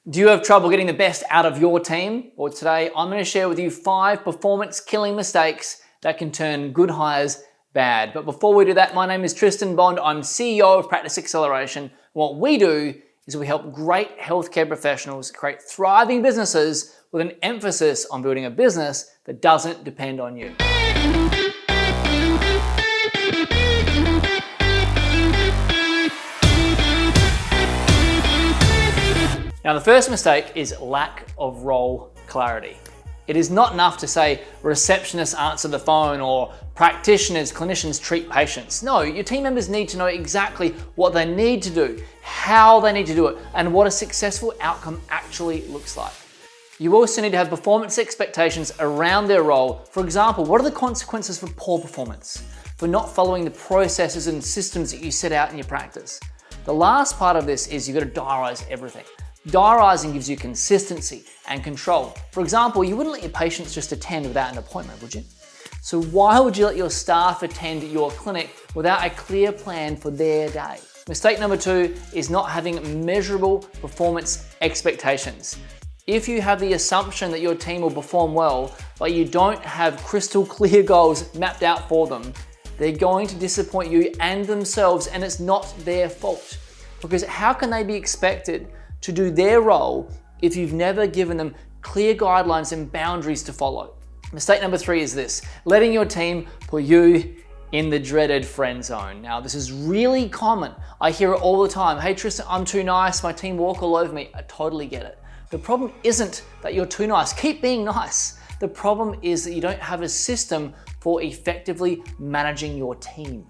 Do you have trouble getting the best out of your team? Well, today I'm going to share with you 5 performance-killing mistakes that can turn good hires bad. But before we do that, my name is Tristan Bond. I'm CEO of Practice Acceleration. What we do is we help great healthcare professionals create thriving businesses with an emphasis on building a business that doesn't depend on you. Now, the first mistake is lack of role clarity. It is not enough to say receptionists answer the phone or practitioners, clinicians treat patients. No, your team members need to know exactly what they need to do, how they need to do it, and what a successful outcome actually looks like. You also need to have performance expectations around their role. For example, what are the consequences for poor performance, for not following the processes and systems that you set out in your practice? The last part of this is you've got to diarize everything. Diarising gives you consistency and control. For example, you wouldn't let your patients just attend without an appointment, would you? So why would you let your staff attend your clinic without a clear plan for their day? Mistake number 2 is not having measurable performance expectations. If you have the assumption that your team will perform well, but you don't have crystal clear goals mapped out for them, they're going to disappoint you and themselves, and it's not their fault. Because how can they be expected to do their role if you've never given them clear guidelines and boundaries to follow? Mistake number 3 is this: letting your team put you in the dreaded friend zone. Now, this is really common. I hear it all the time. Hey Tristan, I'm too nice, my team walk all over me. I totally get it. The problem isn't that you're too nice. Keep being nice. The problem is that you don't have a system for effectively managing your team.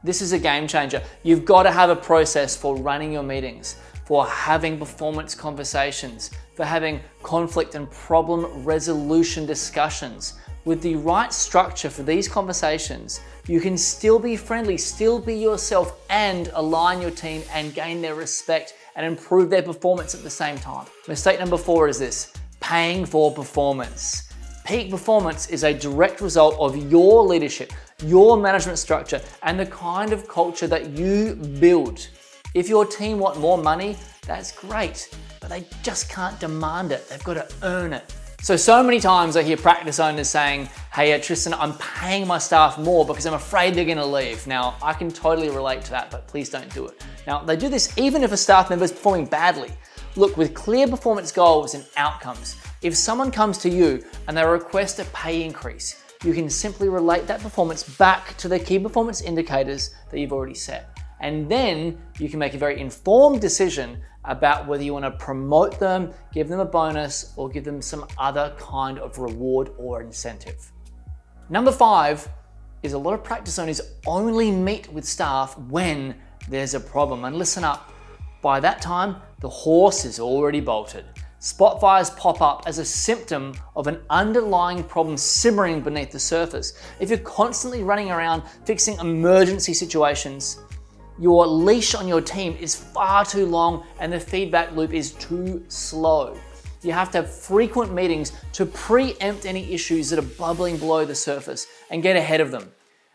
This is a game changer. You've got to have a process for running your meetings, for having performance conversations, for having conflict and problem resolution discussions. With the right structure for these conversations, you can still be friendly, still be yourself, and align your team and gain their respect and improve their performance at the same time. Mistake number 4 is this: paying for performance. Peak performance is a direct result of your leadership, your management structure, and the kind of culture that you build. If your team want more money, that's great, but they just can't demand it. They've got to earn it. So many times I hear practice owners saying, hey, Tristan, I'm paying my staff more because I'm afraid they're going to leave. Now, I can totally relate to that, but please don't do it. Now, they do this even if a staff member is performing badly. Look, with clear performance goals and outcomes, if someone comes to you and they request a pay increase, you can simply relate that performance back to the key performance indicators that you've already set. And then you can make a very informed decision about whether you want to promote them, give them a bonus, or give them some other kind of reward or incentive. Number 5 is a lot of practice owners only meet with staff when there's a problem. And listen up, by that time, the horse is already bolted. Spot fires pop up as a symptom of an underlying problem simmering beneath the surface. If you're constantly running around fixing emergency situations, your leash on your team is far too long and the feedback loop is too slow. You have to have frequent meetings to preempt any issues that are bubbling below the surface and get ahead of them.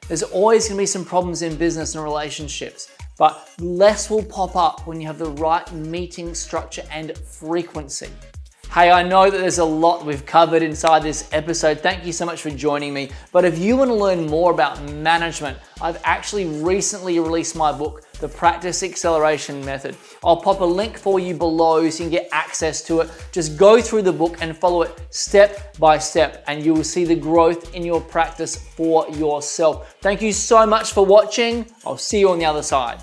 There's always going to be some problems in business and relationships, but less will pop up when you have the right meeting structure and frequency. Hey, I know that there's a lot we've covered inside this episode. Thank you so much for joining me. But if you want to learn more about management, I've actually recently released my book, The Practice Acceleration Method. I'll pop a link for you below so you can get access to it. Just go through the book and follow it step by step, and you will see the growth in your practice for yourself. Thank you so much for watching. I'll see you on the other side.